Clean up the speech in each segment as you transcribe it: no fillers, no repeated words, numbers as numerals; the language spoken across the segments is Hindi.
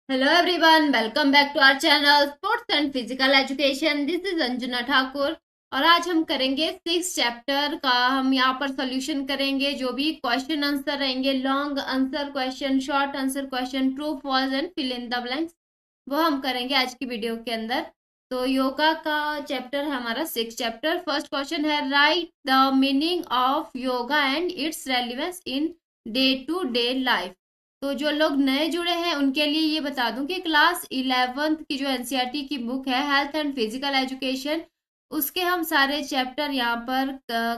Hello everyone, welcome back to our channel Sports and Physical Education. This is Anjuna Thakur और आज हम करेंगे 6 चैप्टर का। हम यहाँ पर सॉल्यूशन करेंगे। जो भी क्वेश्चन आंसर रहेंगे, long answer question, short answer question, true false and fill in the blanks, वो हम करेंगे आज की वीडियो के अंदर। तो योगा का चैप्टर है हमारा 6 चैप्टर। फर्स्ट क्वेश्चन है, write the meaning of yoga and its relevance in day to day life. तो जो लोग नए जुड़े हैं उनके लिए ये बता दूं कि क्लास 11th की जो एनसीईआरटी की बुक है हेल्थ एंड फिजिकल एजुकेशन, उसके हम सारे चैप्टर यहाँ पर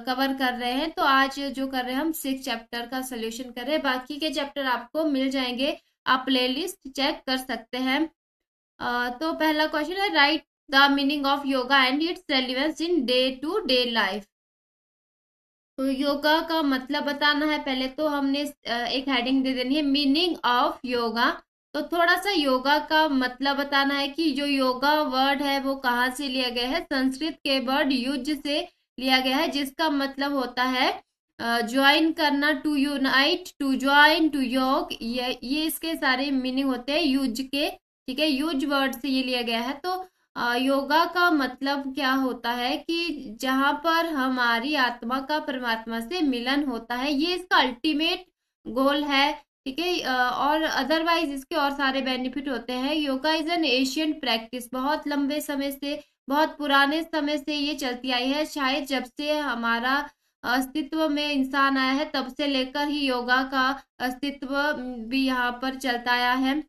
कवर कर रहे हैं। तो आज जो कर रहे हैं हम 6 चैप्टर का सोल्यूशन कर रहे हैं। बाकी के चैप्टर आपको मिल जाएंगे, आप प्लेलिस्ट चेक कर सकते हैं। तो पहला क्वेश्चन है, write the meaning of yoga and its relevance in day to day life. तो योगा का मतलब बताना है। पहले तो हमने एक हेडिंग दे देनी है, मीनिंग ऑफ योगा। तो थोड़ा सा योगा का मतलब बताना है कि जो योगा वर्ड है वो कहाँ से लिया गया है। संस्कृत के वर्ड युज से लिया गया है, जिसका मतलब होता है ज्वाइन करना, to unite, to join, to yog. ये इसके सारे मीनिंग होते हैं युज के। ठीक है, युज वर्ड से ये लिया गया है। तो योगा का मतलब क्या होता है कि जहां पर हमारी आत्मा का परमात्मा से मिलन होता है, ये इसका अल्टीमेट गोल है। ठीक है, और अदरवाइज इसके और सारे बेनिफिट होते हैं। Yoga is an ancient practice, बहुत लंबे समय से, बहुत पुराने समय से ये चलती आई है। शायद जब से हमारा अस्तित्व में इंसान आया है तब से लेकर ही योगा का अस्तित्व भी यहाँ पर चलता आया है।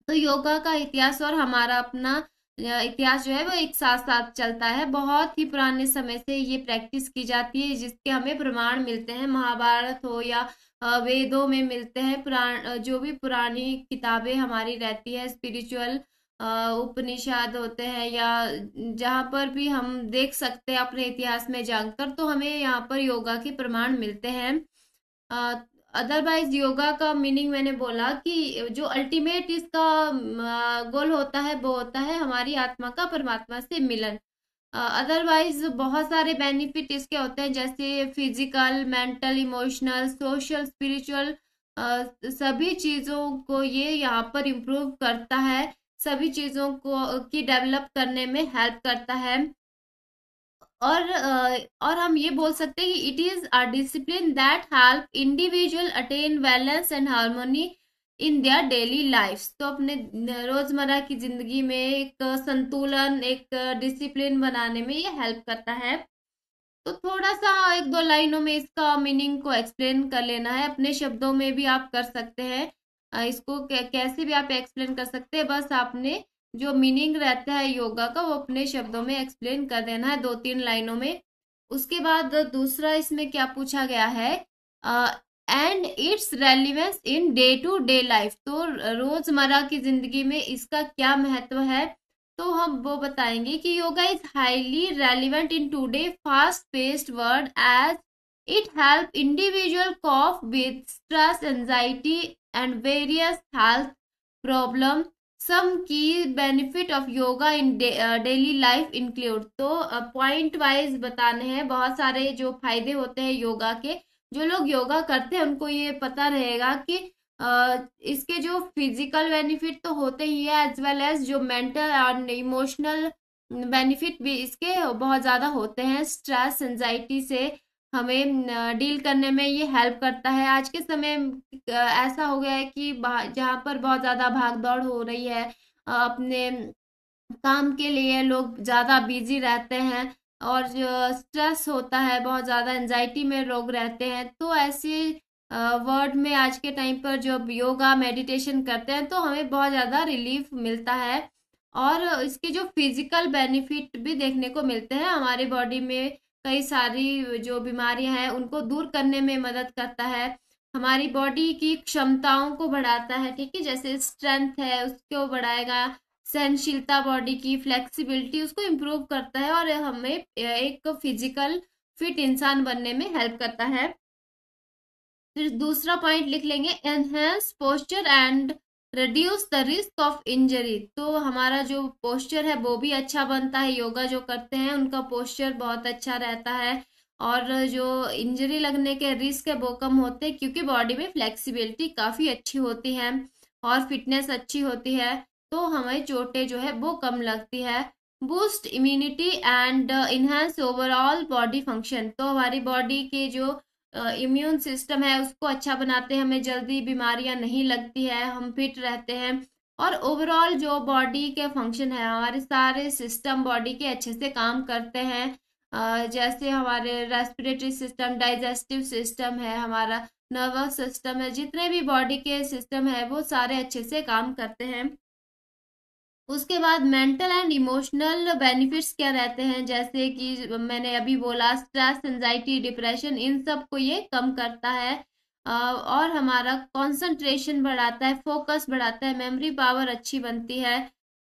तो योगा का इतिहास और हमारा अपना इतिहास जो है वो एक साथ साथ चलता है। बहुत ही पुराने समय से ये प्रैक्टिस की जाती है, जिसके हमें प्रमाण मिलते हैं। महाभारत हो या वेदों में मिलते हैं। जो भी पुरानी किताबें हमारी रहती है, स्पिरिचुअल उपनिषद होते हैं, या जहाँ पर भी हम देख सकते हैं अपने इतिहास में जानकर, तो हमें यहाँ पर योगा के प्रमाण मिलते हैं। अदरवाइज योगा का मीनिंग मैंने बोला कि जो अल्टीमेट इसका गोल होता है वो होता है हमारी आत्मा का परमात्मा से मिलन। अदरवाइज बहुत सारे बेनिफिट इसके होते हैं, जैसे physical, mental, emotional, social, spiritual, सभी चीजों को ये यहाँ पर इम्प्रूव करता है। सभी चीजों को की डेवलप करने में हेल्प करता है। और हम ये बोल सकते हैं कि it is a discipline that help individual attain balance and harmony in their daily life. तो अपने रोजमर्रा की जिंदगी में एक संतुलन, एक डिसिप्लिन बनाने में ये हेल्प करता है। तो थोड़ा सा एक दो लाइनों में इसका मीनिंग को एक्सप्लेन कर लेना है। अपने शब्दों में भी आप कर सकते हैं। इसको कैसे भी आप एक्सप्लेन कर सकते हैं। बस आपने जो मीनिंग रहता है योगा का वो अपने शब्दों में एक्सप्लेन कर देना है, 2-3 लाइनों में। उसके बाद दूसरा इसमें क्या पूछा गया है, and its relevance in day to day life. तो रोजमर्रा की जिंदगी में इसका क्या महत्व है, तो हम वो बताएंगे कि yoga is highly relevant in today fast paced world, as it help individual cope with stress, anxiety and various health problem. Some key benefit of yoga in daily life include. तो पॉइंट वाइज बताने हैं बहुत सारे जो फायदे होते हैं योगा के। जो लोग योगा करते हैं उनको ये पता रहेगा कि इसके जो फिजिकल बेनिफिट तो होते ही है, एज वेल एज जो मेंटल और इमोशनल बेनिफिट भी इसके बहुत ज्यादा होते हैं। स्ट्रेस, एंजाइटी से हमें डील करने में ये हेल्प करता है। आज के समय ऐसा हो गया है कि जहाँ पर बहुत ज्यादा भाग दौड़ हो रही है, अपने काम के लिए लोग ज्यादा बिजी रहते हैं, और जो स्ट्रेस होता है, बहुत ज्यादा एंजाइटी में लोग रहते हैं। तो ऐसे वर्ड में आज के टाइम पर जब योगा मेडिटेशन करते हैं तो हमें बहुत ज्यादा रिलीफ मिलता है। और इसके जो फिजिकल बेनिफिट भी देखने को मिलते हैं, हमारे बॉडी में कई सारी जो बीमारियां हैं उनको दूर करने में मदद करता है। हमारी बॉडी की क्षमताओं को बढ़ाता है। ठीक है, जैसे स्ट्रेंथ है उसको बढ़ाएगा, सहनशीलता, बॉडी की फ्लेक्सिबिलिटी उसको इम्प्रूव करता है, और हमें एक फिजिकल फिट इंसान बनने में हेल्प करता है। फिर दूसरा पॉइंट लिख लेंगे, enhance posture and reduce the risk of injury. तो हमारा जो पोस्चर है वो भी अच्छा बनता है। योगा जो करते हैं उनका पोस्चर बहुत अच्छा रहता है, और जो इंजरी लगने के रिस्क है वो कम होते हैं, क्योंकि बॉडी में फ्लेक्सिबिलिटी काफी अच्छी होती है। और फिटनेस अच्छी होती है तो हमें चोटें जो है वो कम लगती है। Boost immunity and enhance overall body function, तो हमारी बॉडी के जो इम्यून सिस्टम है उसको अच्छा बनाते हैं, हमें जल्दी बीमारियां नहीं लगती है, हम फिट रहते हैं। और ओवरऑल जो बॉडी के फंक्शन है, हमारे सारे सिस्टम बॉडी के अच्छे से काम करते हैं। जैसे हमारे रेस्पिरेटरी सिस्टम, डाइजेस्टिव सिस्टम है, हमारा नर्वस सिस्टम है, जितने भी बॉडी के सिस्टम है वो सारे अच्छे से काम करते हैं। उसके बाद मेंटल एंड इमोशनल बेनिफिट्स क्या रहते हैं, जैसे कि मैंने अभी बोला स्ट्रेस, एंजाइटी, डिप्रेशन, इन सब को ये कम करता है। और हमारा कंसंट्रेशन बढ़ाता है, फोकस बढ़ाता है, मेमोरी पावर अच्छी बनती है।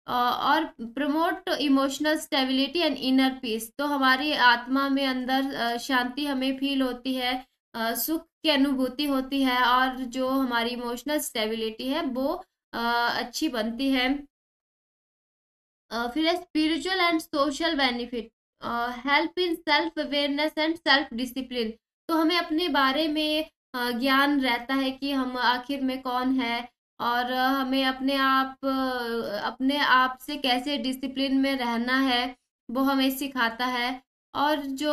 और promote emotional stability and inner peace, तो हमारी आत्मा में अंदर शांति हमें फील होती है, सुख की अनुभूति होती है, और जो हमारी इमोशनल स्टेबिलिटी है वो अच्छी बनती है। फिर है spiritual and social benefit, help in self awareness and self discipline, तो हमें अपने बारे में ज्ञान रहता है कि हम आखिर में कौन है, और हमें अपने आप से कैसे डिसिप्लिन में रहना है वो हमें सिखाता है। और जो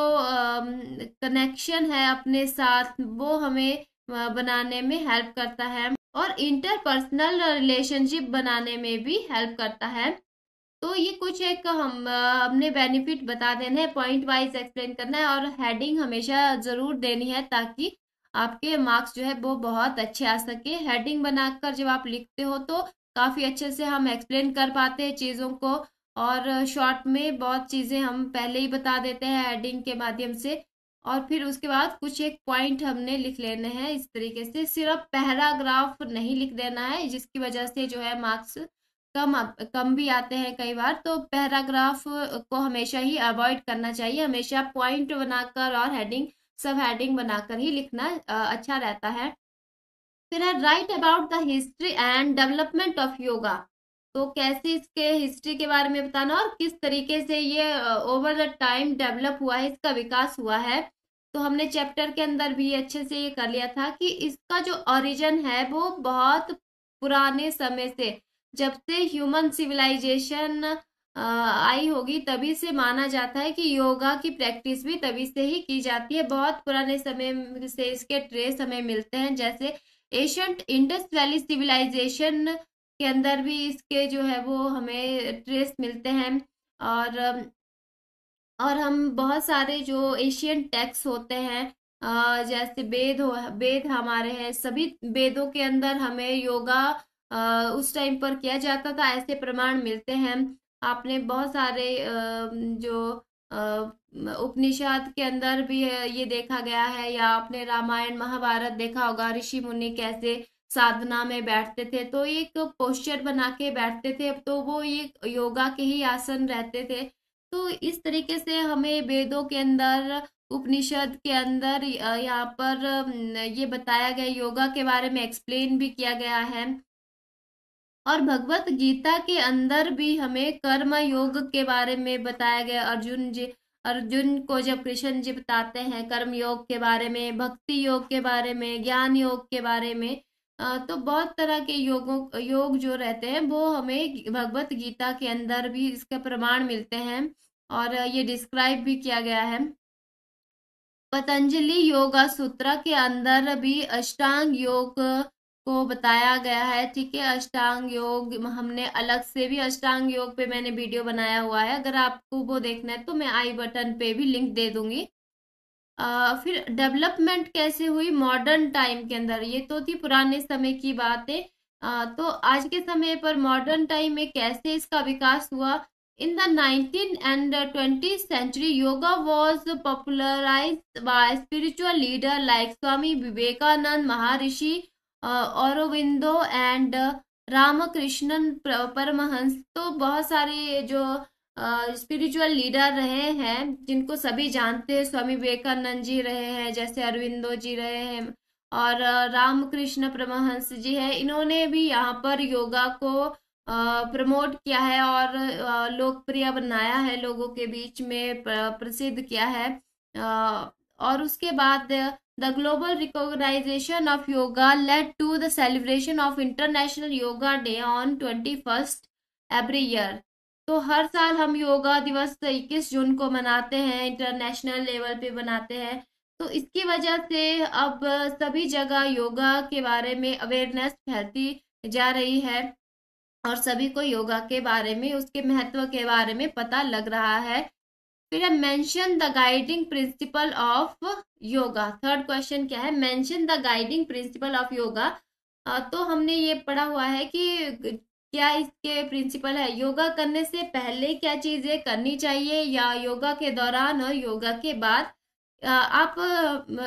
कनेक्शन है अपने साथ वो हमें बनाने में हेल्प करता है, और इंटरपर्सनल रिलेशनशिप बनाने में भी हेल्प करता है। तो ये कुछ एक हमने बेनिफिट बता देने हैं, पॉइंट वाइज एक्सप्लेन करना है, और हेडिंग हमेशा जरूर देनी है ताकि आपके मार्क्स जो है वो बहुत अच्छे आ सके। हेडिंग बनाकर जब आप लिखते हो तो काफी अच्छे से हम एक्सप्लेन कर पाते हैं चीजों को, और शॉर्ट में बहुत चीजें हम पहले ही बता देते हैं हेडिंग के माध्यम से, और फिर उसके बाद कुछ एक पॉइंट हमने लिख लेने हैं। इस तरीके से सिर्फ पैराग्राफ नहीं लिख देना है, जिसकी वजह से जो है मार्क्स कम भी आते हैं कई बार, तो पैराग्राफ को हमेशा ही अवॉइड करना चाहिए, हमेशा पॉइंट बनाकर और हेडिंग, सब हेडिंग बनाकर ही लिखना अच्छा रहता है। फिर है right about the history and development of yoga, तो कैसे इसके हिस्ट्री के बारे में बताना और किस तरीके से ये ओवर द टाइम डेवलप हुआ है, इसका विकास हुआ है। तो हमने चैप्टर के अंदर भी अच्छे से ये कर लिया था कि इसका जो ओरिजिन है वो बहुत पुराने समय से, जब से ह्यूमन सिविलाइजेशन आई होगी तभी से माना जाता है कि योगा की प्रैक्टिस भी तभी से ही की जाती है। बहुत पुराने समय से इसके ट्रेस हमें मिलते हैं, जैसे एशियंट इंडस वैली सिविलाइजेशन के अंदर भी इसके जो है वो हमें ट्रेस मिलते हैं। और और हम बहुत सारे जो एशियन टेक्स्ट होते हैं, जैसे वेद हमारे हैं, सभी वेदों के अंदर हमें योगा उस टाइम पर किया जाता था, ऐसे प्रमाण मिलते हैं। आपने बहुत सारे जो उपनिषद के अंदर भी ये देखा गया है, या आपने रामायण महाभारत देखा होगा, ऋषि मुनि कैसे साधना में बैठते थे, तो एक पोस्चर बना के बैठते थे, तो वो ये योगा के ही आसन रहते थे। तो इस तरीके से हमें वेदों के अंदर, उपनिषद के अंदर यहाँ पर ये बताया गया, योगा के बारे में एक्सप्लेन भी किया गया है। और भगवत गीता के अंदर भी हमें कर्म योग के बारे में बताया गया। अर्जुन को जब कृष्ण जी बताते हैं कर्म योग के बारे में, भक्ति योग के बारे में, ज्ञान योग के बारे में, तो बहुत तरह के योग जो रहते हैं वो हमें भगवत गीता के अंदर भी इसके प्रमाण मिलते हैं, और ये डिस्क्राइब भी किया गया है। पतंजलि योगा सूत्र के अंदर भी अष्टांग योग को बताया गया है। ठीक है, अष्टांग योग हमने अलग से भी, अष्टांग योग पे मैंने वीडियो बनाया हुआ है, अगर आपको वो देखना है तो मैं आई बटन पे भी लिंक दे दूंगी। फिर डेवलपमेंट कैसे हुई मॉडर्न टाइम के अंदर, ये तो थी पुराने समय की बात है। तो आज के समय पर मॉडर्न टाइम में कैसे इसका विकास हुआ। In the 19th and 20th century, yoga was popularized by spiritual leader like Swami Vivekanand, Maharishi Aurobindo and Ramakrishnan Paramhans, तो बहुत सारे जो स्पिरिचुअल लीडर रहे हैं जिनको सभी जानते हैं, स्वामी विवेकानंद जी रहे हैं, जैसे अरविंदो जी रहे हैं, और रामकृष्ण परमहंस जी है, इन्होंने भी यहाँ पर योगा को प्रमोट किया है और लोकप्रिय बनाया है, लोगों के बीच में प्रसिद्ध किया है। और उसके बाद the global recognition of yoga led to the celebration of international yoga day on 21 every year. तो हर साल हम योगा दिवस 21 जून को मनाते हैं, इंटरनेशनल लेवल पे मनाते हैं। तो इसकी वजह से अब सभी जगह योगा के बारे में अवेयरनेस फैलती जा रही है और सभी को योगा के बारे में, उसके महत्व के बारे में पता लग रहा है। फिर है mention the guiding principle of yoga. Third question क्या है? Mention the guiding principle of yoga. तो हमने ये पढ़ा हुआ है कि क्या इसके प्रिंसिपल है, योगा करने से पहले क्या चीजें करनी चाहिए या योगा के दौरान और योगा के बाद। आप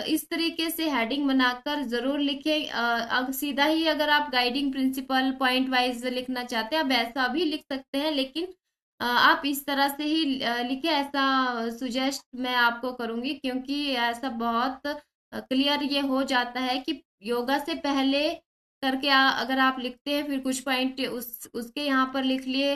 इस तरीके से हेडिंग बनाकर जरूर लिखें। सीधा ही अगर आप गाइडिंग प्रिंसिपल पॉइंट वाइज लिखना चाहते हैं आप ऐसा भी लिख सकते हैं, लेकिन आप इस तरह से ही लिखे, ऐसा सुजेस्ट मैं आपको करूंगी, क्योंकि ऐसा बहुत क्लियर ये हो जाता है कि योगा से पहले करके अगर आप लिखते हैं फिर कुछ पॉइंट उसके यहाँ पर लिख लिए,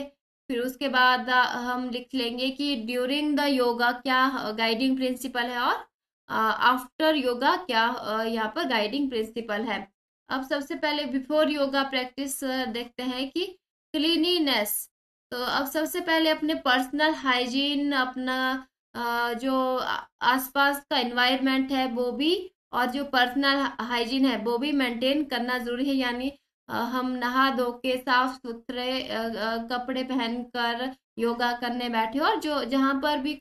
फिर उसके बाद हम लिख लेंगे कि ड्यूरिंग द योगा क्या गाइडिंग प्रिंसिपल है और आफ्टर योगा क्या यहाँ पर गाइडिंग प्रिंसिपल है। अब सबसे पहले बिफोर योगा प्रैक्टिस देखते हैं कि क्लीनिनेस। तो अब सबसे पहले अपने पर्सनल हाइजीन, अपना जो आसपास का एनवायरनमेंट है वो भी, और जो पर्सनल हाइजीन है वो भी मेंटेन करना जरूरी है। यानी हम नहा धो के साफ सुथरे कपड़े पहनकर योगा करने बैठे, और जो जहाँ पर भी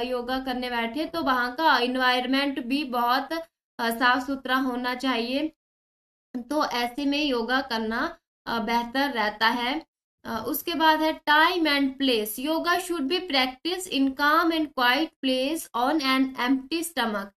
योगा करने बैठे तो वहाँ का एनवायरनमेंट भी बहुत साफ सुथरा होना चाहिए। तो ऐसे में योगा करना बेहतर रहता है। उसके बाद है time and place. Yoga should be practice in calm and quiet place on an empty stomach.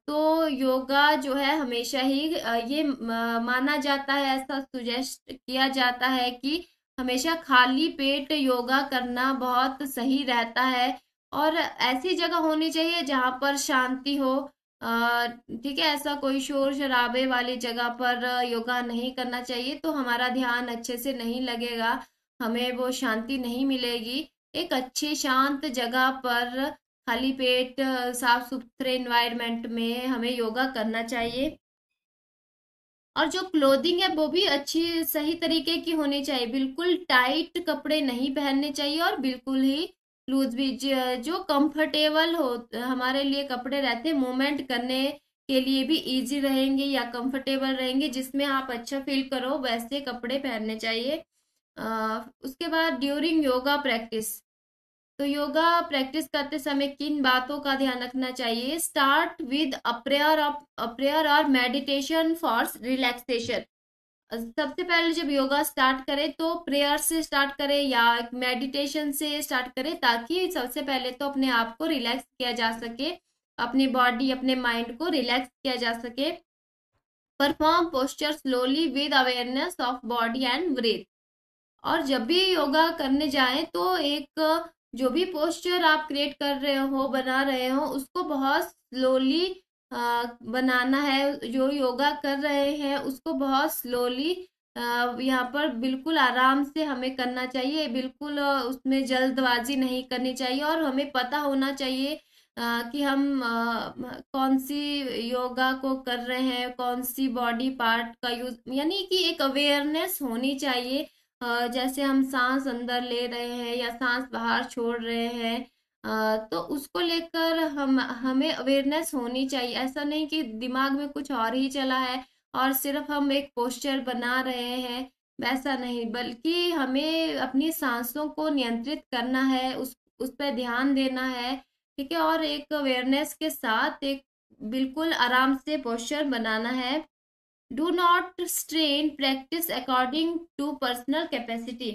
तो योगा जो है हमेशा ही ये माना जाता है, ऐसा सुजेस्ट किया जाता है कि हमेशा खाली पेट योगा करना बहुत सही रहता है, और ऐसी जगह होनी चाहिए जहां पर शांति हो। ठीक है, ऐसा कोई शोर शराबे वाली जगह पर योगा नहीं करना चाहिए, तो हमारा ध्यान अच्छे से नहीं लगेगा, हमें वो शांति नहीं मिलेगी। एक अच्छी शांत जगह पर खाली पेट साफ सुथरे एनवायरनमेंट में हमें योगा करना चाहिए। और जो क्लोथिंग है वो भी अच्छी सही तरीके की होनी चाहिए, बिल्कुल टाइट कपड़े नहीं पहनने चाहिए और बिल्कुल ही लूज भी। जो कंफर्टेबल हो हमारे लिए कपड़े रहते हैं, मूवमेंट करने के लिए भी इजी रहेंगे या कंफर्टेबल रहेंगे, जिसमें आप अच्छा फील करो वैसे कपड़े पहनने चाहिए। उसके बाद ड्यूरिंग योगा प्रैक्टिस। तो योगा प्रैक्टिस करते समय किन बातों का ध्यान रखना चाहिए? स्टार्ट विद अ प्रेयर और मेडिटेशन फॉर रिलैक्सेशन। सबसे पहले जब योगा स्टार्ट करें तो प्रेयर से स्टार्ट करें या मेडिटेशन से स्टार्ट करें, ताकि सबसे पहले तो अपने आप को रिलैक्स किया जा सके, अपनी बॉडी अपने माइंड को रिलैक्स किया जा सके। Perform posture slowly with awareness of body and breath. और जब भी योगा करने जाएं तो एक जो भी पोस्चर आप क्रिएट कर रहे हो, बना रहे हो, उसको बहुत स्लोली बनाना है। जो योगा कर रहे हैं उसको बहुत स्लोली यहाँ पर बिल्कुल आराम से हमें करना चाहिए, बिल्कुल उसमें जल्दबाजी नहीं करनी चाहिए, और हमें पता होना चाहिए कि हम कौन सी योगा को कर रहे हैं, कौन सी बॉडी पार्ट का यूज, यानी कि एक अवेयरनेस होनी चाहिए। जैसे हम सांस अंदर ले रहे हैं या सांस बाहर छोड़ रहे हैं, तो उसको लेकर हमें अवेयरनेस होनी चाहिए। ऐसा नहीं कि दिमाग में कुछ और ही चला है और सिर्फ हम एक पोस्चर बना रहे हैं, वैसा नहीं, बल्कि हमें अपनी सांसों को नियंत्रित करना है, उस पर ध्यान देना है। ठीक है, और एक अवेयरनेस के साथ एक बिल्कुल आराम से पोस्चर बनाना है। Do not strain practice according to personal capacity.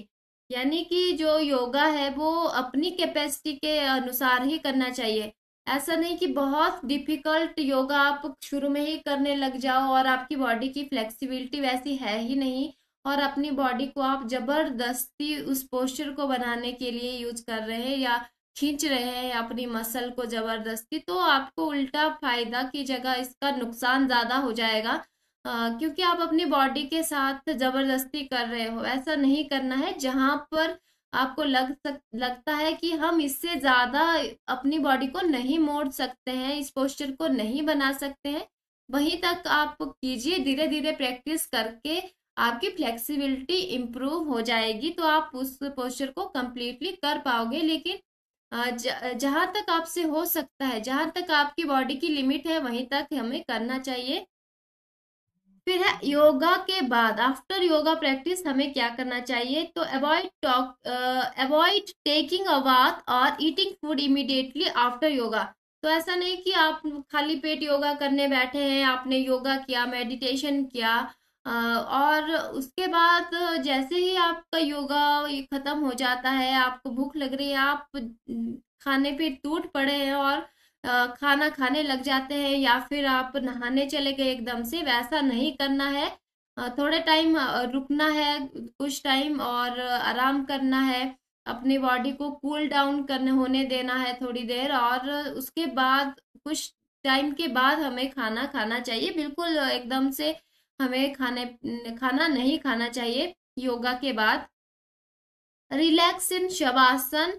यानी कि जो योगा है वो अपनी कैपेसिटी के अनुसार ही करना चाहिए। ऐसा नहीं कि बहुत डिफिकल्ट योगा आप शुरू में ही करने लग जाओ और आपकी बॉडी की फ्लेक्सिबिलिटी वैसी है ही नहीं, और अपनी बॉडी को आप जबरदस्ती उस पोस्चर को बनाने के लिए यूज कर रहे हैं या खींच रहे हैं अपनी मसल को जबरदस्ती, तो आपको उल्टा फायदा की जगह इसका नुकसान ज्यादा हो जाएगा। क्योंकि आप अपनी बॉडी के साथ जबरदस्ती कर रहे हो, ऐसा नहीं करना है। जहां पर आपको लगता है कि हम इससे ज्यादा अपनी बॉडी को नहीं मोड़ सकते हैं, इस पोस्चर को नहीं बना सकते हैं, वहीं तक आप कीजिए। धीरे धीरे प्रैक्टिस करके आपकी फ्लेक्सिबिलिटी इंप्रूव हो जाएगी, तो आप उस पोस्चर को कंप्लीटली कर पाओगे। लेकिन जहां तक आपसे हो सकता है, जहां तक आपकी बॉडी की लिमिट है, वहीं तक हमें करना चाहिए। फिर है योगा के बाद, आफ्टर योगा प्रैक्टिस हमें क्या करना चाहिए? तो अवॉइड टेकिंग अ बाथ और eating food immediately after yoga. तो ऐसा नहीं कि आप खाली पेट योगा करने बैठे हैं, आपने योगा किया, मेडिटेशन किया, और उसके बाद जैसे ही आपका योगा खत्म हो जाता है, आपको भूख लग रही है, आप खाने पे टूट पड़े हैं और खाना खाने लग जाते हैं, या फिर आप नहाने चले गए एकदम से, वैसा नहीं करना है। थोड़े टाइम रुकना है, कुछ टाइम और आराम करना है, अपनी बॉडी को कूल डाउन करने होने देना है थोड़ी देर, और उसके बाद कुछ टाइम के बाद हमें खाना खाना चाहिए। बिल्कुल एकदम से हमें खाना नहीं खाना चाहिए योगा के बाद। Relax in shavasana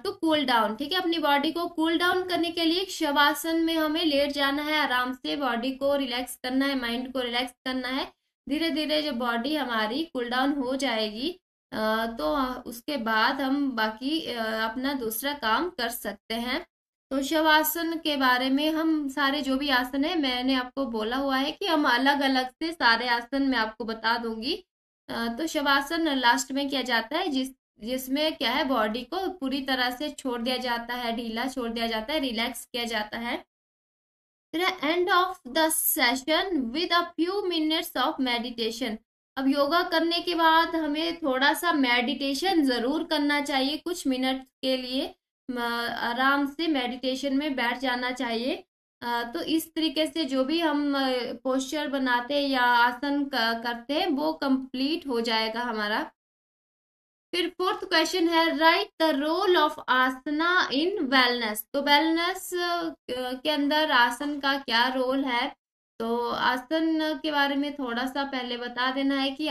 to cool down, ठीक है। अपनी बॉडी को कूल डाउन करने के लिए शवासन में हमें लेट जाना है, आराम से बॉडी को रिलैक्स करना है, माइंड को रिलैक्स करना है। धीरे धीरे जब बॉडी हमारी कूल डाउन हो जाएगी, तो उसके बाद हम बाकी अपना दूसरा काम कर सकते हैं। तो शवासन के बारे में हम सारे जो भी आसन है, मैंने आपको बोला हुआ है कि हम अलग अलग से सारे आसन मैं आपको बता दूंगी। तो शवासन लास्ट में किया जाता है, जिसमें क्या है, बॉडी को पूरी तरह से छोड़ दिया जाता है, ढीला छोड़ दिया जाता है, रिलैक्स किया जाता है। फिर end of the session with a few minutes of meditation. अब योगा करने के बाद हमें थोड़ा सा मेडिटेशन जरूर करना चाहिए, कुछ मिनट के लिए आराम से मेडिटेशन में बैठ जाना चाहिए। तो इस तरीके से जो भी हम पोस्चर बनाते हैं या आसन करते हैं, वो कंप्लीट हो जाएगा हमारा। फिर फोर्थ क्वेश्चन है, write the role of asana in wellness. तो वेलनेस के अंदर आसन का क्या रोल है? तो आसन के बारे में थोड़ा सा पहले बता देना है कि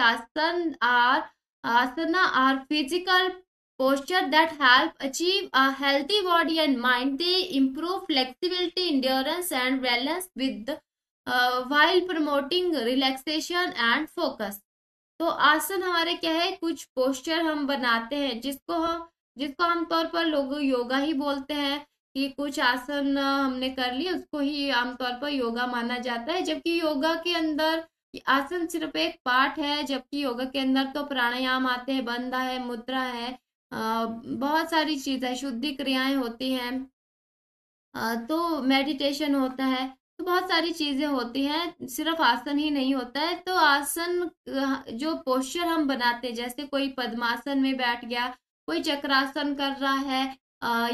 asana are physical posture that help achieve a healthy body and mind. They improve flexibility, endurance and balance with while promoting relaxation and focus. तो आसन हमारे क्या है, कुछ पोस्चर हम बनाते हैं, जिसको आमतौर पर लोग योगा ही बोलते हैं, कि कुछ आसन हमने कर लिए, उसको ही आमतौर पर योगा माना जाता है। जबकि योगा के अंदर आसन सिर्फ एक पार्ट है, जबकि योगा के अंदर तो प्राणायाम आते हैं, बंधा है, मुद्रा है, बहुत सारी चीजें, शुद्धि क्रियाएं होती हैं, तो मेडिटेशन होता है, तो बहुत सारी चीजें होती हैं, सिर्फ आसन ही नहीं होता है। तो आसन जो पोस्चर हम बनाते हैं, जैसे कोई पद्मासन में बैठ गया, कोई चक्रासन कर रहा है,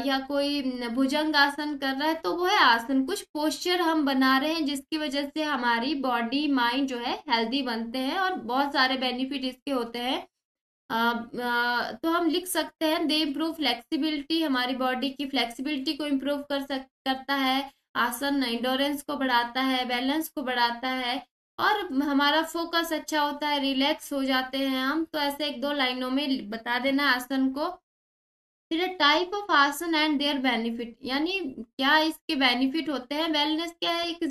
या कोई भुजंग आसन कर रहा है, तो वो है आसन। कुछ पोस्चर हम बना रहे हैं, जिसकी वजह से हमारी बॉडी माइंड जो है हेल्दी बनते हैं, और बहुत सारे बेनिफिट इसके होते हैं। तो हम लिख सकते हैं, दे इम्प्रूव फ्लेक्सिबिलिटी, हमारी बॉडी की फ्लेक्सिबिलिटी को इम्प्रूव करता है। आसन इंडोरेंस को बढ़ाता है, बैलेंस को बढ़ाता है, और हमारा फोकस अच्छा होता है, रिलैक्स हो जाते हैं हम। तो ऐसे एक दो लाइनों में बता देना आसन को। फिर टाइप ऑफ आसन एंड देयर बेनिफिट, यानी क्या इसके बेनिफिट होते हैं। वेलनेस क्या है, एक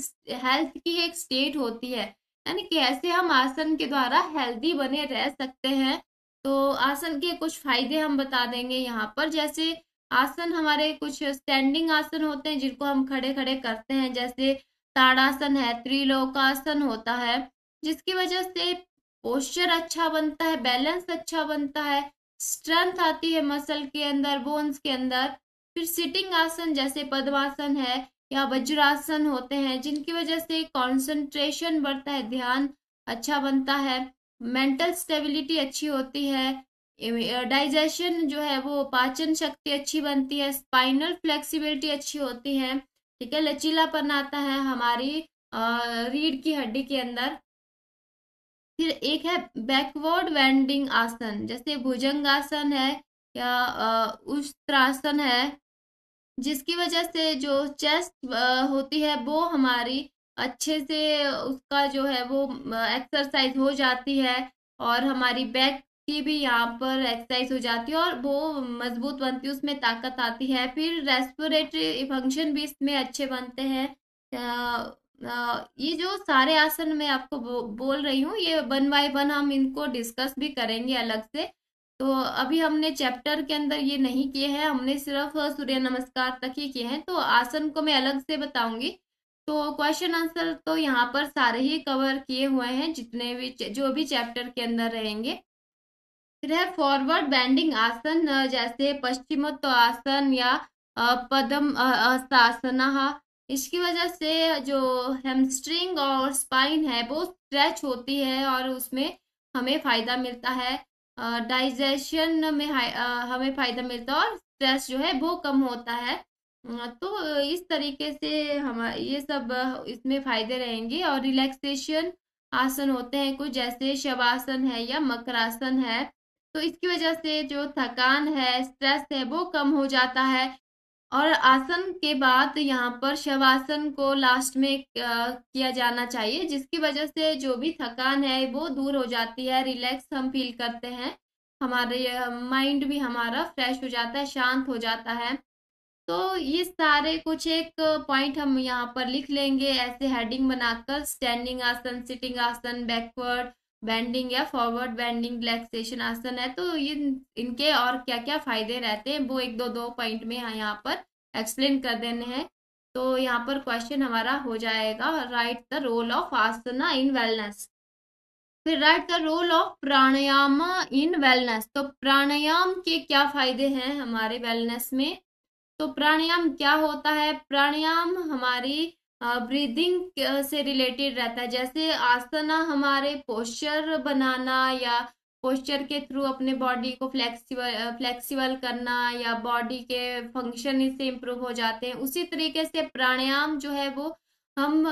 हेल्थ की एक स्टेट होती है, यानी कैसे हम आसन के द्वारा हेल्दी बने रह सकते हैं। तो आसन के कुछ फायदे हम बता देंगे यहाँ पर। जैसे आसन हमारे कुछ स्टैंडिंग आसन होते हैं, जिनको हम खड़े खड़े करते हैं, जैसे ताड़ासन है, त्रिलोकासन होता है, जिसकी वजह से पोस्चर अच्छा बनता है, बैलेंस अच्छा बनता है, स्ट्रेंथ आती है मसल के अंदर, बोन्स के अंदर। फिर सिटिंग आसन जैसे पद्मासन है या वज्रासन होते हैं, जिनकी वजह से कंसंट्रेशन बढ़ता है, ध्यान अच्छा बनता है, मेंटल स्टेबिलिटी अच्छी होती है, डाइजेशन जो है वो पाचन शक्ति अच्छी बनती है, स्पाइनल फ्लेक्सिबिलिटी अच्छी होती है, ठीक है, लचीलापन आता है हमारी रीढ़ की हड्डी के अंदर। फिर एक है बैकवर्ड वेंडिंग आसन, जैसे भुजंग आसन है या उष्ट्रासन है, जिसकी वजह से जो चेस्ट होती है वो हमारी अच्छे से उसका जो है वो एक्सरसाइज हो जाती है, और हमारी बैक की भी यहाँ पर एक्सरसाइज हो जाती है और वो मजबूत बनती है, उसमें ताकत आती है। फिर रेस्पिरेटरी फंक्शन भी इसमें अच्छे बनते हैं। ये जो सारे आसन मैं आपको बोल रही हूँ, ये वन बाय वन हम इनको डिस्कस भी करेंगे अलग से। तो अभी हमने चैप्टर के अंदर ये नहीं किए हैं, हमने सिर्फ सूर्य नमस्कार तक ही किए हैं, तो आसन को मैं अलग से बताऊंगी। तो क्वेश्चन आंसर तो यहाँ पर सारे ही कवर किए हुए हैं, जितने भी जो भी चैप्टर के अंदर रहेंगे। फिर है फॉरवर्ड बेंडिंग आसन, जैसे पश्चिमोत्तासन या पद्म हस्तासना। इसकी वजह से जो हैमस्ट्रिंग और स्पाइन है वो स्ट्रेच होती है और उसमें हमें फायदा मिलता है। डाइजेशन में हमें फायदा मिलता है और स्ट्रेस जो है वो कम होता है। तो इस तरीके से हम ये सब इसमें फायदे रहेंगे। और रिलैक्सेशन आसन होते हैं कुछ, जैसे शवासन है या मकरासन है। तो इसकी वजह से जो थकान है, स्ट्रेस है, वो कम हो जाता है। और आसन के बाद यहाँ पर शवासन को लास्ट में किया जाना चाहिए, जिसकी वजह से जो भी थकान है वो दूर हो जाती है, रिलैक्स हम फील करते हैं, हमारे माइंड भी हमारा फ्रेश हो जाता है, शांत हो जाता है। तो ये सारे कुछ एक पॉइंट हम यहाँ पर लिख लेंगे ऐसे हेडिंग बनाकर, स्टैंडिंग आसन, सिटिंग आसन, बैकवर्ड बेंडिंग या फॉरवर्ड बेंडिंग रिलैक्सेशन आसन है। तो ये इनके और क्या क्या फायदे रहते हैं वो एक दो पॉइंट में यहाँ पर एक्सप्लेन कर देने हैं। तो यहाँ पर क्वेश्चन हमारा हो जाएगा, write the role of asana in wellness. फिर write the role of pranayama in wellness. तो प्राणायाम के क्या फायदे हैं हमारे वेलनेस में। तो प्राणायाम क्या होता है, प्राणायाम हमारी ब्रीदिंग से रिलेटेड रहता है। जैसे आसना हमारे पोस्चर बनाना या पोस्चर के थ्रू अपने बॉडी को फ्लेक्सिबल करना या बॉडी के फंक्शन इससे इम्प्रूव हो जाते हैं। उसी तरीके से प्राणायाम जो है वो हम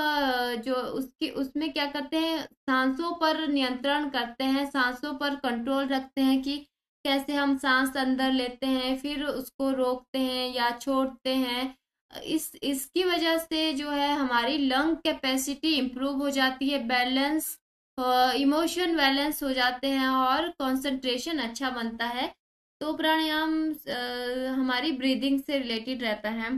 जो उसकी उसमें क्या करते हैं, सांसों पर नियंत्रण करते हैं, सांसों पर कंट्रोल रखते हैं कि कैसे हम सांस अंदर लेते हैं फिर उसको रोकते हैं या छोड़ते हैं। इसकी वजह से जो है हमारी लंग कैपेसिटी इंप्रूव हो जाती है, बैलेंस इमोशन बैलेंस हो जाते हैं और कंसंट्रेशन अच्छा बनता है। तो प्राणायाम हमारी ब्रीदिंग से रिलेटेड रहता है।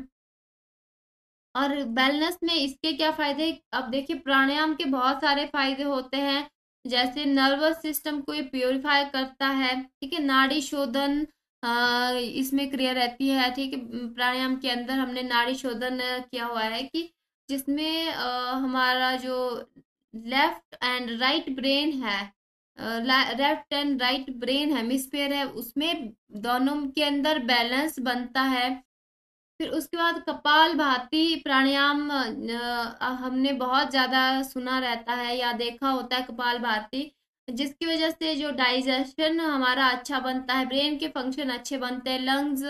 और वेलनेस में इसके क्या फायदे, अब देखिए प्राणायाम के बहुत सारे फायदे होते हैं। जैसे नर्वस सिस्टम को ये प्योरीफाई करता है, ठीक है, नाड़ी शोधन इसमें क्रिया रहती है, ठीक है। प्राणायाम के अंदर हमने नाड़ी शोधन किया हुआ है कि जिसमें हमारा जो लेफ्ट एंड राइट ब्रेन है, left and right brain hemisphere है, उसमें दोनों के अंदर बैलेंस बनता है। फिर उसके बाद कपाल भाती प्राणायाम हमने बहुत ज्यादा सुना रहता है या देखा होता है कपाल भाती, जिसकी वजह से जो डाइजेशन हमारा अच्छा बनता है, ब्रेन के फंक्शन अच्छे बनते हैं, लंग्स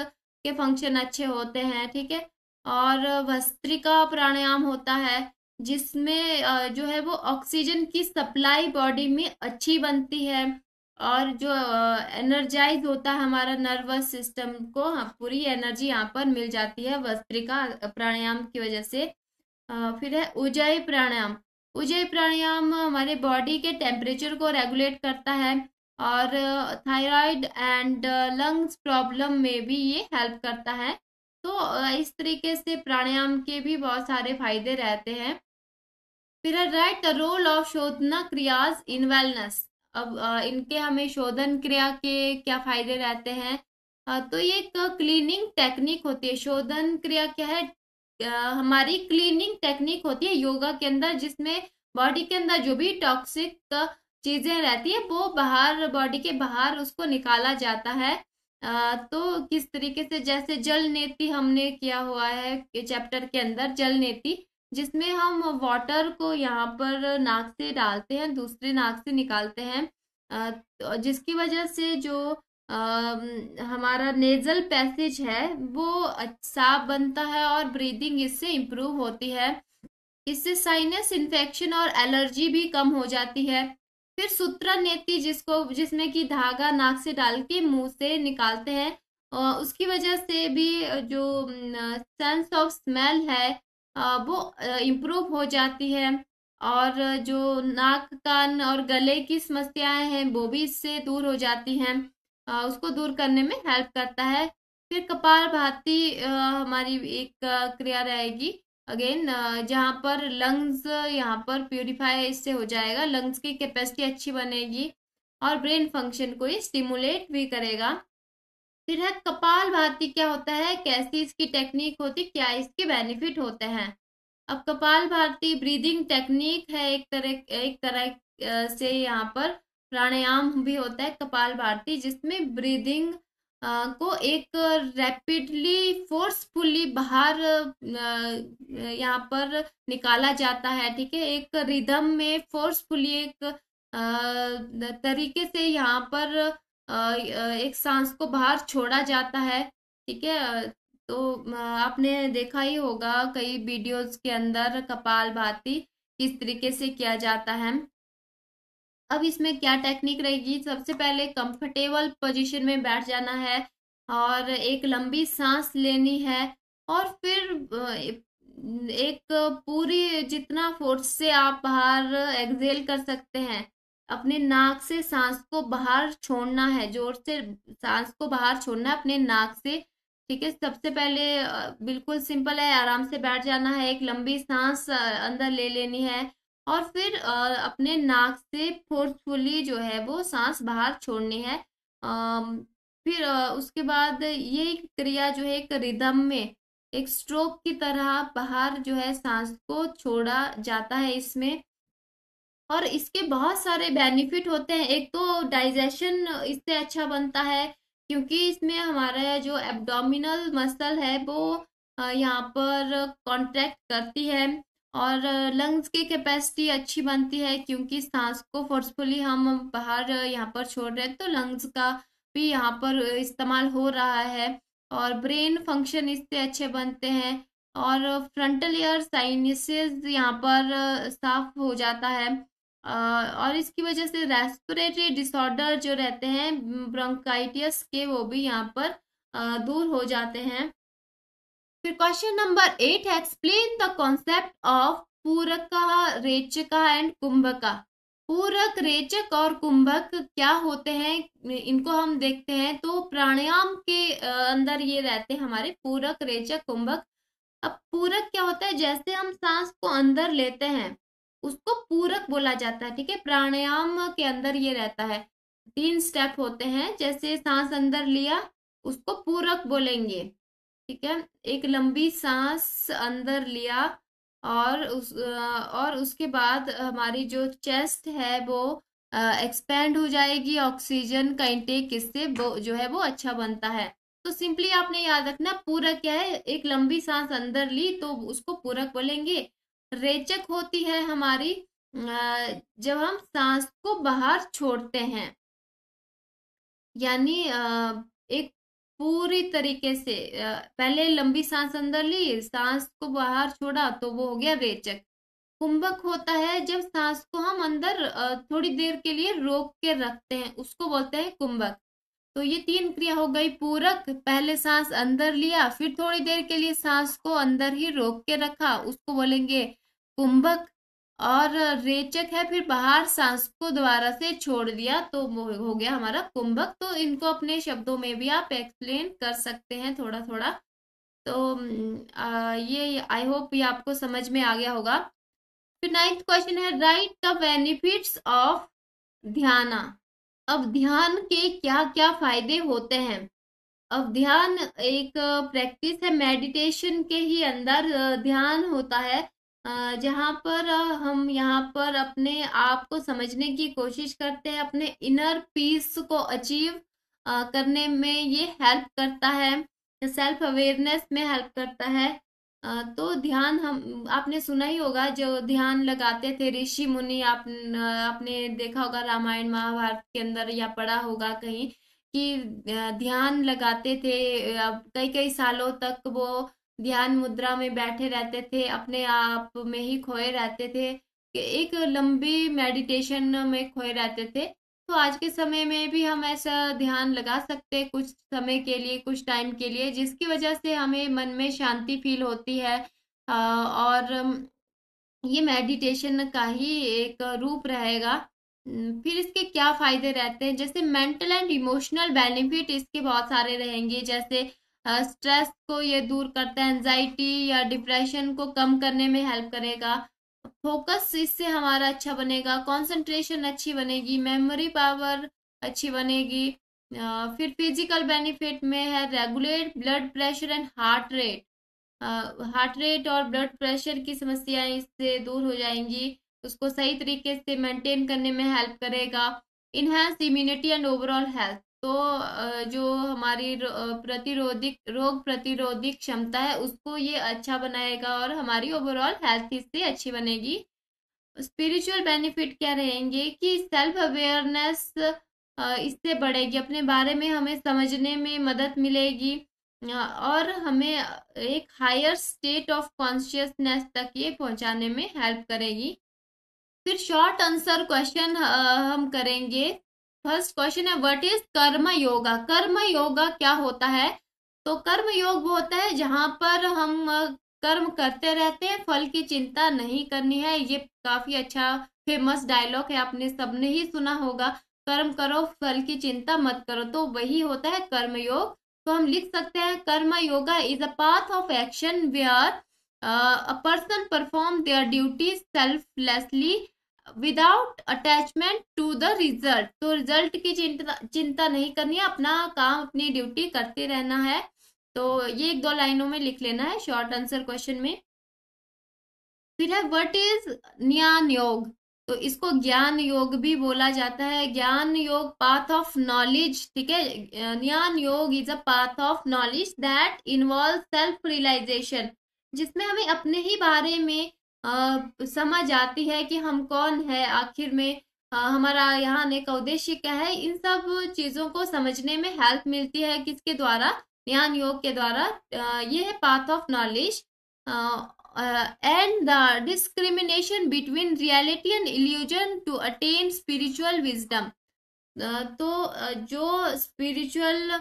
के फंक्शन अच्छे होते हैं, ठीक है। और भस्त्रिका प्राणायाम होता है जिसमें जो है वो ऑक्सीजन की सप्लाई बॉडी में अच्छी बनती है और जो एनर्जाइज होता है हमारा नर्वस सिस्टम को, पूरी एनर्जी यहाँ पर मिल जाती है भस्त्रिका प्राणायाम की वजह से। फिर है उज्जयी प्राणायाम। उज्जयी प्राणायाम हमारे बॉडी के टेम्परेचर को रेगुलेट करता है और थायराइड एंड लंग्स प्रॉब्लम में भी ये हेल्प करता है। तो इस तरीके से प्राणायाम के भी बहुत सारे फायदे रहते हैं। फिर write the role of shodhana kriyas in wellness. अब इनके हमें शोधन क्रिया के क्या फायदे रहते हैं। तो ये एक क्लीनिंग टेक्निक होती है। शोधन क्रिया क्या है, हमारी क्लीनिंग टेक्निक होती है योगा के अंदर, जिसमें बॉडी के अंदर जो भी टॉक्सिक चीजें रहती है वो बाहर, बॉडी के बाहर उसको निकाला जाता है। तो किस तरीके से, जैसे जल नेति हमने किया हुआ है चैप्टर के अंदर, जल नेति, जिसमें हम वाटर को यहाँ पर नाक से डालते हैं, दूसरे नाक से निकालते हैं, तो जिसकी वजह से जो हमारा नेजल पैसेज है वो साफ बनता है और ब्रीदिंग इससे इम्प्रूव होती है। इससे साइनस इन्फेक्शन और एलर्जी भी कम हो जाती है। फिर सूत्रा नेति, जिसमें कि धागा नाक से डाल के मुंह से निकालते हैं, उसकी वजह से भी जो सेंस ऑफ स्मेल है वो इम्प्रूव हो जाती है। और जो नाक कान और गले की समस्याएं हैं वो भी इससे दूर हो जाती हैं। उसको दूर करने में हेल्प करता है। फिर कपालभाति हमारी एक क्रिया रहेगी अगेन, जहाँ पर लंग्स यहाँ पर प्यूरिफाई इससे हो जाएगा, लंग्स की कैपेसिटी अच्छी बनेगी और ब्रेन फंक्शन को ये स्टिमुलेट भी करेगा। फिर है कपालभाति क्या होता है, कैसी इसकी टेक्निक होती, क्या इसके बेनिफिट होते हैं। अब कपालभाति ब्रीदिंग टेक्निक है, एक तरह से यहाँ पर प्राणायाम भी होता है कपालभाति, जिसमें ब्रीदिंग को एक रैपिडली फोर्सफुली बाहर यहाँ पर निकाला जाता है। ठीक है, एक रिदम में फोर्सफुली एक तरीके से यहाँ पर एक सांस को बाहर छोड़ा जाता है। ठीक है, तो आपने देखा ही होगा कई वीडियोस के अंदर कपालभाति किस तरीके से किया जाता है। अब इसमें क्या टेक्निक रहेगी, सबसे पहले कंफर्टेबल पोजीशन में बैठ जाना है और एक लंबी सांस लेनी है और फिर एक पूरी जितना फोर्स से आप बाहर एक्सहेल कर सकते हैं, अपने नाक से सांस को बाहर छोड़ना है, जोर से सांस को बाहर छोड़ना है अपने नाक से। ठीक है, सबसे पहले बिल्कुल सिंपल है, आराम से बैठ जाना है, एक लंबी सांस अंदर ले लेनी है और फिर अपने नाक से फोर्सफुली जो है वो सांस बाहर छोड़नी है। फिर उसके बाद ये क्रिया जो है एक रिदम में एक स्ट्रोक की तरह बाहर जो है सांस को छोड़ा जाता है इसमें। और इसके बहुत सारे बेनिफिट होते हैं। एक तो डाइजेशन इससे अच्छा बनता है, क्योंकि इसमें हमारा जो एब्डोमिनल मसल है वो यहाँ पर कॉन्ट्रैक्ट करती है और लंग्स की कैपेसिटी अच्छी बनती है, क्योंकि सांस को फोर्सफुली हम बाहर यहाँ पर छोड़ रहे हैं तो लंग्स का भी यहाँ पर इस्तेमाल हो रहा है और ब्रेन फंक्शन इससे अच्छे बनते हैं और फ्रंटल ईयर साइनसेस यहाँ पर साफ हो जाता है। और इसकी वजह से रेस्पिरेटरी डिसऑर्डर जो रहते हैं ब्रोंकाइटिस के, वो भी यहाँ पर दूर हो जाते हैं। फिर क्वेश्चन नंबर 8 है, एक्सप्लेन द कॉन्सेप्ट ऑफ पूरक, रेचक एंड कुंभक। पूरक, रेचक और कुंभक क्या होते हैं, इनको हम देखते हैं। तो प्राणायाम के अंदर ये रहते हैं हमारे पूरक, रेचक, कुंभक। अब पूरक क्या होता है, जैसे हम सांस को अंदर लेते हैं उसको पूरक बोला जाता है। ठीक है, प्राणायाम के अंदर ये रहता है, 3 स्टेप होते हैं। जैसे सांस अंदर लिया उसको पूरक बोलेंगे। ठीक है, एक लंबी सांस अंदर लिया और उसके बाद हमारी जो चेस्ट है वो एक्सपेंड हो जाएगी, ऑक्सीजन का इंटेक इससे वो जो है वो अच्छा बनता है। तो सिंपली आपने याद रखना, पूरक क्या है, एक लंबी सांस अंदर ली तो उसको पूरक बोलेंगे। रेचक होती है हमारी जब हम सांस को बाहर छोड़ते हैं, यानी एक पूरी तरीके से पहले लंबी सांस अंदर ली, सांस को बाहर छोड़ा, तो वो हो गया रेचक। कुंभक होता है जब सांस को हम अंदर थोड़ी देर के लिए रोक के रखते हैं, उसको बोलते हैं कुंभक। तो ये 3 क्रिया हो गई। पूरक, पहले सांस अंदर लिया फिर थोड़ी देर के लिए सांस को अंदर ही रोक के रखा, उसको बोलेंगे कुंभक। और रेचक है, फिर बाहर सांस को दोबारा से छोड़ दिया तो वो हो गया हमारा कुंभक। तो इनको अपने शब्दों में भी आप एक्सप्लेन कर सकते हैं थोड़ा थोड़ा। तो ये आई होप ये आपको समझ में आ गया होगा। फिर 9th क्वेश्चन है, राइट द बेनिफिट्स ऑफ ध्यान। अब ध्यान के क्या क्या फायदे होते हैं। अब ध्यान एक प्रैक्टिस है, मेडिटेशन के ही अंदर ध्यान होता है, जहाँ पर हम यहाँ पर अपने आप को समझने की कोशिश करते हैं, अपने इनर पीस को अचीव करने में ये हेल्प करता है, सेल्फ अवेयरनेस में हेल्प करता है। तो ध्यान हम आपने सुना ही होगा, जो ध्यान लगाते थे ऋषि मुनि, आपने देखा होगा रामायण महाभारत के अंदर या पढ़ा होगा कहीं कि ध्यान लगाते थे, कई कई सालों तक वो ध्यान मुद्रा में बैठे रहते थे, अपने आप में ही खोए रहते थे, कि एक लंबी मेडिटेशन में खोए रहते थे। तो आज के समय में भी हम ऐसा ध्यान लगा सकते हैं कुछ समय के लिए, कुछ टाइम के लिए, जिसकी वजह से हमें मन में शांति फील होती है और ये मेडिटेशन का ही एक रूप रहेगा। फिर इसके क्या फायदे रहते हैं, जैसे मेंटल एंड इमोशनल बेनिफिट इसके बहुत सारे रहेंगे, जैसे स्ट्रेस को ये दूर करता है, एंजाइटी या डिप्रेशन को कम करने में हेल्प करेगा, फोकस इससे हमारा अच्छा बनेगा, कंसंट्रेशन अच्छी बनेगी, मेमोरी पावर अच्छी बनेगी। फिर फिजिकल बेनिफिट में है regulate blood pressure and heart rate. Heart rate और ब्लड प्रेशर की समस्याएं इससे दूर हो जाएंगी, उसको सही तरीके से मेंटेन करने में हेल्प करेगा। Enhance immunity and overall health, तो जो हमारी रोग प्रतिरोधी क्षमता है उसको ये अच्छा बनाएगा और हमारी ओवरऑल हेल्थ इससे अच्छी बनेगी। स्पिरिचुअल बेनिफिट क्या रहेंगे कि सेल्फ अवेयरनेस इससे बढ़ेगी, अपने बारे में हमें समझने में मदद मिलेगी, और हमें एक हायर स्टेट ऑफ कॉन्शियसनेस तक ये पहुंचाने में हेल्प करेगी। फिर शॉर्ट आंसर क्वेश्चन हम करेंगे। फर्स्ट क्वेश्चन है, व्हाट इज कर्म योगा? कर्म योगा क्या होता है? तो कर्म योग वो होता है जहां पर हम कर्म करते रहते हैं, फल की चिंता नहीं करनी है। ये काफी अच्छा फेमस डायलॉग है, आपने सबने ही सुना होगा, कर्म करो फल की चिंता मत करो, तो वही होता है कर्म योग। तो हम लिख सकते हैं, karma yoga is a path of action where a person perform their duties selflessly without attachment to the result. तो रिजल्ट की चिंता नहीं करनी है, अपना काम अपनी ड्यूटी करते रहना है। तो ये एक दो लाइनों में लिख लेना है शॉर्ट आंसर क्वेश्चन में। फिर है, व्हाट इज ज्ञान योग? तो इसको ज्ञान योग भी बोला जाता है। ज्ञान योग पाथ ऑफ नॉलेज, ठीक है। Jnana Yoga is a path of knowledge that involve self realisation, जिसमें हमें अपने ही बारे में समझ आती है कि हम कौन है, आखिर में हमारा यहाँ आने का उद्देश्य क्या है। इन सब चीजों को समझने में हेल्प मिलती है, किसके द्वारा? ज्ञान योग के द्वारा। ये है path of knowledge. And the discrimination between reality and illusion to attain spiritual wisdom। तो जो स्पिरिचुअल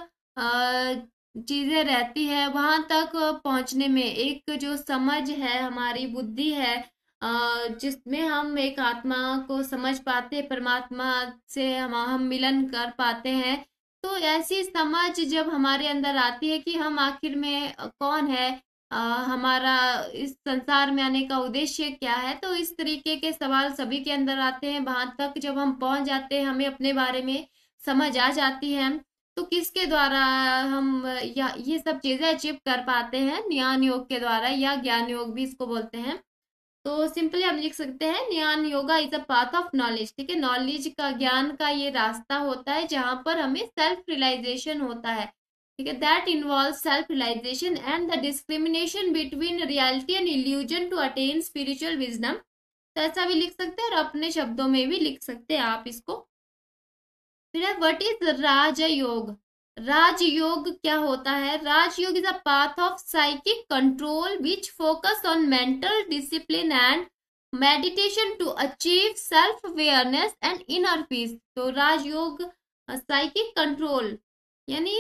चीजें रहती है वहां तक पहुंचने में एक जो समझ है, हमारी बुद्धि है, जिसमें हम एक आत्मा को समझ पाते हैं, परमात्मा से हम मिलन कर पाते हैं। तो ऐसी समझ जब हमारे अंदर आती है कि हम आखिर में कौन है, हमारा इस संसार में आने का उद्देश्य क्या है, तो इस तरीके के सवाल सभी के अंदर आते हैं। वहां तक जब हम पहुंच जाते हैं, हमें अपने बारे में समझ आ जाती है, तो किसके द्वारा हम या ये सब चीजें अचीव कर पाते हैं? ज्ञान योग के द्वारा, या ज्ञान योग भी इसको बोलते हैं। तो सिंपली हम लिख सकते हैं, ज्ञान yoga is a path of knowledge, ठीक है। नॉलेज का, ज्ञान का ये रास्ता होता है जहां पर हमें सेल्फ रियलाइजेशन होता है, ठीक है। That involve self realisation and the discrimination between reality and illusion to attain spiritual wisdom. तो ऐसा भी लिख सकते हैं और अपने शब्दों में भी लिख सकते हैं आप इसको। फिर है, व्हाट इज राजयोग? राजयोग क्या होता है? Raja yoga is a path of psychic control which focus on mental discipline and meditation to achieve self awareness and inner peace. तो राजयोग साइकिक कंट्रोल, यानी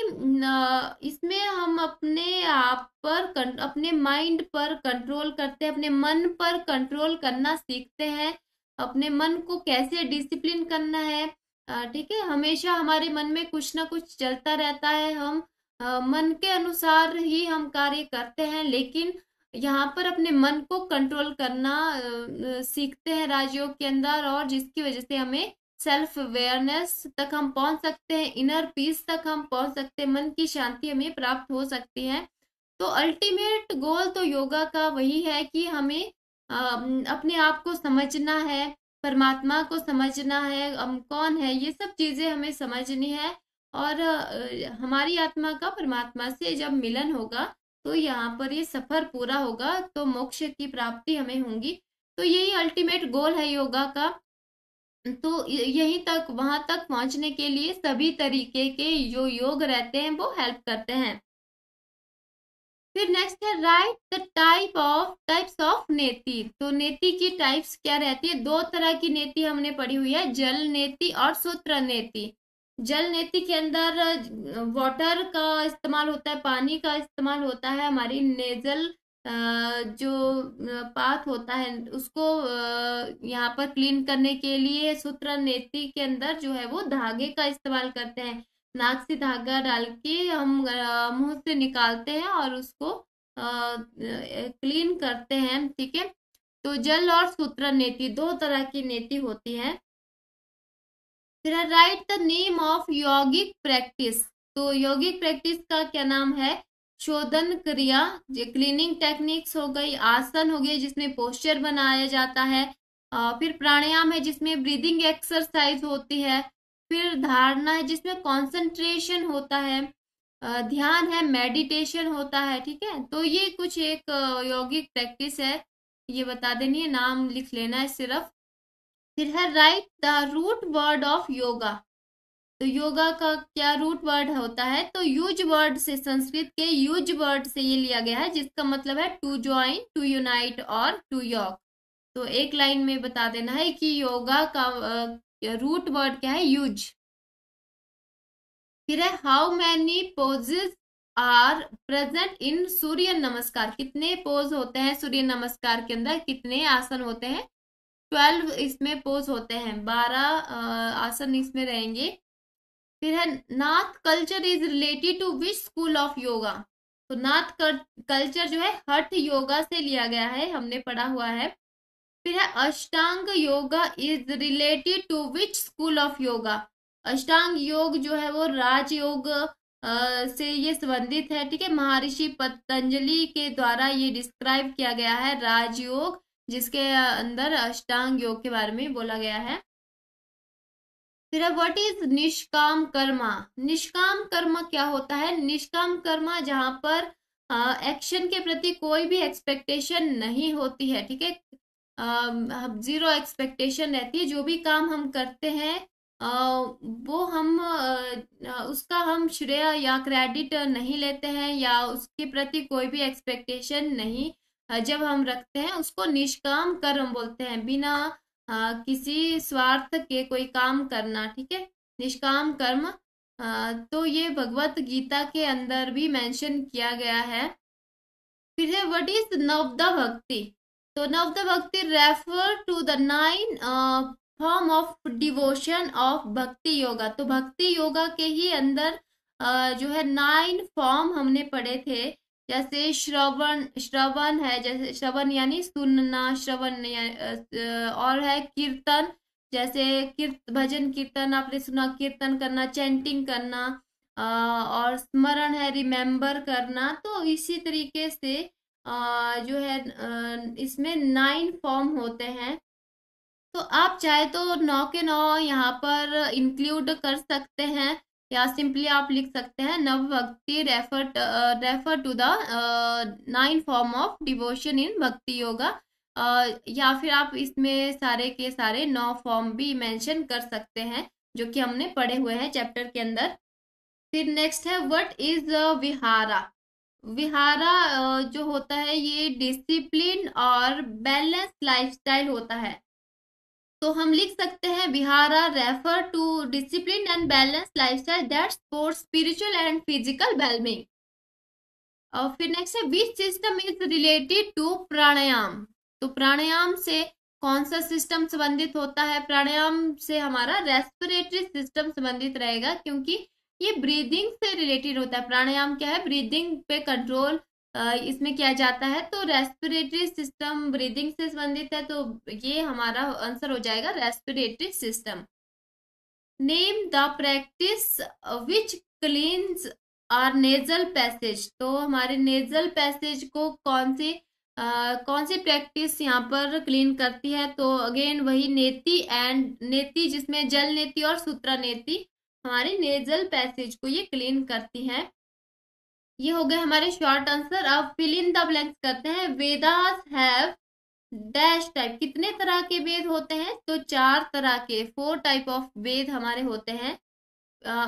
इसमें हम अपने आप पर, अपने माइंड पर कंट्रोल करते हैं, अपने मन पर कंट्रोल करना सीखते हैं, अपने मन को कैसे डिसिप्लिन करना है। ठीक है, हमेशा हमारे मन में कुछ ना कुछ चलता रहता है, हम मन के अनुसार ही हम कार्य करते हैं, लेकिन यहाँ पर अपने मन को कंट्रोल करना सीखते हैं राजयोग के अंदर, और जिसकी वजह से हमें सेल्फ अवेयरनेस तक हम पहुंच सकते हैं, इनर पीस तक हम पहुंच सकते हैं, मन की शांति हमें प्राप्त हो सकती है। तो अल्टीमेट गोल तो योगा का वही है कि हमें अपने आप को समझना है, परमात्मा को समझना है, हम कौन है, ये सब चीजें हमें समझनी है। और हमारी आत्मा का परमात्मा से जब मिलन होगा तो यहाँ पर ये सफर पूरा होगा, तो मोक्ष की प्राप्ति हमें होगी। तो यही अल्टीमेट गोल है योगा का। तो यहीं तक, वहां तक पहुंचने के लिए सभी तरीके के जो योग रहते हैं वो हेल्प करते हैं। फिर नेक्स्ट है, राइट द टाइप्स ऑफ नेति। तो नेति की टाइप्स क्या रहती है? दो तरह की नेति हमने पढ़ी हुई है, जल नेति और सूत्र नेति। जल नेति के अंदर वाटर का इस्तेमाल होता है, पानी का इस्तेमाल होता है, हमारी नेजल जो पाथ होता है उसको यहाँ पर क्लीन करने के लिए सूत्र नेति के अंदर जो है वो धागे का इस्तेमाल करते हैं। नाक से धागा डाल के हम मुंह से निकालते हैं और उसको क्लीन करते हैं, ठीक है। तो जल और सूत्र नेति दो तरह की नेति होती है। फिर राइट द नेम ऑफ यौगिक प्रैक्टिस। तो यौगिक प्रैक्टिस का क्या नाम है? शोधन क्रिया, क्लीनिंग टेक्निक्स हो गई, आसन हो गए जिसमें पोस्चर बनाया जाता है, फिर प्राणायाम है जिसमें ब्रीदिंग एक्सरसाइज होती है, फिर धारणा है जिसमें कंसंट्रेशन होता है, ध्यान है, मेडिटेशन होता है, ठीक है। तो ये कुछ एक यौगिक प्रैक्टिस है, ये बता देनी है, नाम लिख लेना है सिर्फ। फिर है write the root word of yoga. तो योगा का क्या रूट वर्ड होता है? तो यूज वर्ड से, संस्कृत के यूज वर्ड से ये लिया गया है जिसका मतलब है टू ज्वाइन, टू यूनाइट और टू यॉक। तो एक लाइन में बता देना है कि योगा का रूट वर्ड क्या है? यूज। फिर है how many poses are present in Surya Namaskar. कितने पोज होते हैं सूर्य नमस्कार के अंदर? कितने आसन होते हैं? 12 इसमें पोज होते हैं, 12 आसन इसमें रहेंगे। फिर है Nath culture is related to which school of yoga. तो नाथ कल्चर जो है हठ योगा से लिया गया है, हमने पढ़ा हुआ है। फिर है Ashtanga yoga is related to which school of yoga. Ashtanga Yoga जो है वो राजयोग से ये संबंधित है, ठीक है। महर्षि पतंजलि के द्वारा ये डिस्क्राइब किया गया है राजयोग, जिसके अंदर अष्टांग योग के बारे में बोला गया है। फिर व्हाट इज निष्काम कर्मा। निष्काम कर्म क्या होता है? निष्काम कर्म जहां पर एक्शन के प्रति कोई भी एक्सपेक्टेशन नहीं होती है, ठीक है। जीरो एक्सपेक्टेशन रहती है, जो भी काम हम करते हैं वो हम उसका हम श्रेय या क्रेडिट नहीं लेते हैं, या उसके प्रति कोई भी एक्सपेक्टेशन नहीं जब हम रखते हैं, उसको निष्काम कर्म बोलते हैं। बिना किसी स्वार्थ के कोई काम करना, ठीक है, निष्काम कर्म। तो ये भगवत गीता के अंदर भी मेंशन किया गया है। फिर है व्हाट इज नवदा भक्ति। तो Navadha bhakti refer to the 9 form of devotion of bhakti yoga. तो भक्ति योगा के ही अंदर जो है 9 फॉर्म हमने पढ़े थे, जैसे श्रवण, श्रवण है, जैसे श्रवण यानी सुनना, श्रवण और है कीर्तन, जैसे भजन कीर्तन आपने सुना, कीर्तन करना, चैंटिंग करना, और स्मरण है रिमेम्बर करना। तो इसी तरीके से जो है इसमें 9 फॉर्म होते हैं। तो आप चाहे तो 9 के 9 यहाँ पर इंक्लूड कर सकते हैं, या सिंपली आप लिख सकते हैं nava bhakti refer to the 9 form of devotion in bhakti yoga. या फिर आप इसमें सारे के सारे 9 फॉर्म भी मेंशन कर सकते हैं जो कि हमने पढ़े हुए हैं चैप्टर के अंदर। फिर नेक्स्ट है व्हाट इज विहारा। विहारा जो होता है ये डिसिप्लिन और बैलेंस लाइफस्टाइल होता है। तो हम लिख सकते हैं vihara refer to discipline and balance lifestyle that support spiritual and physical wellbeing. और फिर नेक्स्ट है which system is related to pranayama. तो प्राणायाम से कौन सा सिस्टम संबंधित होता है? प्राणायाम से हमारा रेस्पिरेटरी सिस्टम संबंधित रहेगा, क्योंकि ये ब्रीदिंग से रिलेटेड होता है। प्राणायाम क्या है? ब्रीदिंग पे कंट्रोल इसमें किया जाता है। तो रेस्पिरेटरी सिस्टम ब्रीदिंग से संबंधित है, तो ये हमारा आंसर हो जाएगा respiratory system. Name the practice which cleans our nasal passage. तो हमारे नेजल पैसेज को कौन सी प्रैक्टिस यहाँ पर क्लीन करती है? तो अगेन वही नेति एंड नेति, जिसमें जल नेति और सूत्रा नेति हमारे नेजल पैसेज को ये क्लीन करती है। ये हो गए हमारे शॉर्ट आंसर। अब फिल इन द ब्लैंक्स करते हैं। Vedas have dash type. कितने तरह के वेद होते हैं? तो 4 तरह के, 4 टाइप ऑफ वेद हमारे होते हैं।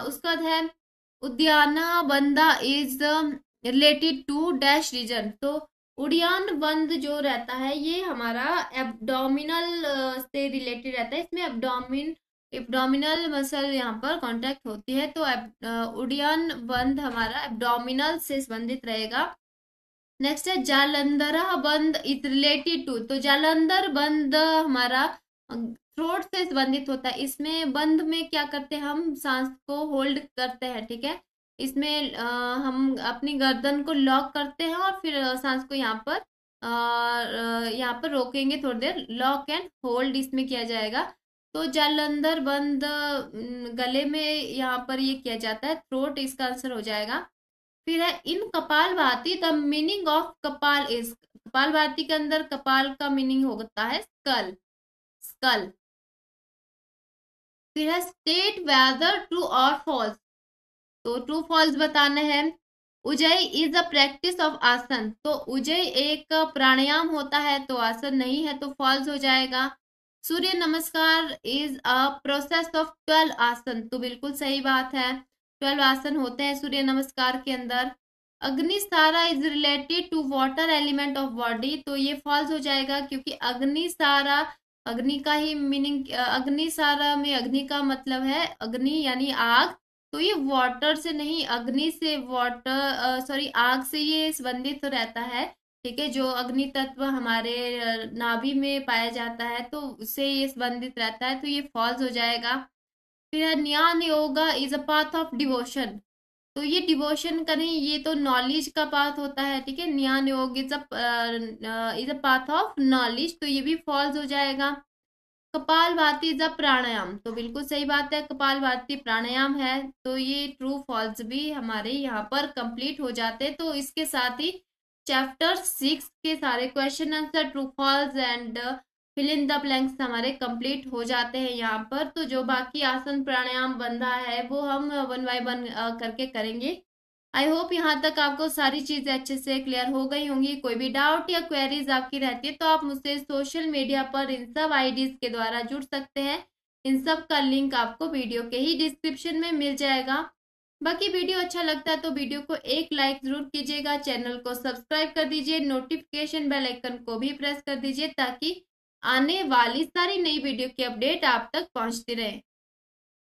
उसका है Uddiyana Bandha is related to dash region. तो उड़ियान बंद जो रहता है ये हमारा एब्डोमिनल से रिलेटेड रहता है। इसमें एब्डोमिनल मसल यहाँ पर कांटेक्ट होती है, तो उड़ियान बंद हमारा एब्डोमिनल से संबंधित रहेगा। नेक्स्ट है जालंधर बंद इज रिलेटेड टू, तो जालंधर बंद हमारा थ्रोट से संबंधित होता है। इसमें बंद में क्या करते हैं, हम सांस को होल्ड करते हैं, ठीक है। इसमें हम अपनी गर्दन को लॉक करते हैं और फिर सांस को यहाँ पर रोकेंगे थोड़ी देर, लॉक एंड होल्ड इसमें किया जाएगा। तो जालंधर बंद गले में यहाँ पर ये किया जाता है, थ्रोट इसका आंसर हो जाएगा। फिर है इन कपालभाति द मीनिंग ऑफ कपाल इज, कपालभाति के अंदर कपाल का मीनिंग होता है स्कल, स्कल। फिर है स्टेट वेदर ट्रू और फॉल्स, तो ट्रू फॉल्स बताना है। Ujjayi is a practice of asana, तो उजय एक प्राणायाम होता है, तो आसन नहीं है, तो फॉल्स हो जाएगा। सूर्य नमस्कार इज अ प्रोसेस ऑफ 12 आसन, तो बिल्कुल सही बात है, 12 आसन होते हैं सूर्य नमस्कार के अंदर। Agnisara is related to water element of body, तो ये फॉल्स हो जाएगा, क्योंकि अग्निसारा अग्नि का ही मीनिंग, अग्निसारा में अग्नि का मतलब है अग्नि यानी आग, तो ये वाटर से नहीं, अग्नि से, वाटर सॉरी आग से ये संबंधित तो रहता है, ठीक है। जो अग्नि तत्व हमारे नाभि में पाया जाता है, तो उससे ये संबंधित रहता है, तो ये फॉल्स हो जाएगा। फिर ज्ञान yoga is a path of devotion, तो ये डिवोशन का नहीं, ये तो नॉलेज का पाथ होता है, ठीक है। Jnana Yoga is a path of knowledge, तो ये भी फॉल्स हो जाएगा। कपालभाति इज अ प्राणायाम, तो बिल्कुल सही बात है, कपालभाति प्राणायाम है, तो ये ट्रू फॉल्स भी हमारे यहाँ पर कंप्लीट हो जाते हैं। तो इसके साथ ही चैप्टर 6 के सारे question answer, true false and fill in the blanks हमारे कंप्लीट हो जाते हैं यहाँ पर। तो जो बाकी आसन प्राणायाम बंधा है वो हम 1 बाय 1 करके करेंगे। आई होप यहाँ तक आपको सारी चीजें अच्छे से क्लियर हो गई होंगी। कोई भी डाउट या क्वेरीज आपकी रहती है तो आप मुझसे सोशल मीडिया पर इन सब आईडीज के द्वारा जुड़ सकते हैं। इन सब का लिंक आपको वीडियो के ही डिस्क्रिप्शन में मिल जाएगा। बाकी वीडियो अच्छा लगता है तो वीडियो को एक लाइक जरूर कीजिएगा, चैनल को सब्सक्राइब कर दीजिए, नोटिफिकेशन बेल आइकन को भी प्रेस कर दीजिए, ताकि आने वाली सारी नई वीडियो की अपडेट आप तक पहुंचती रहे।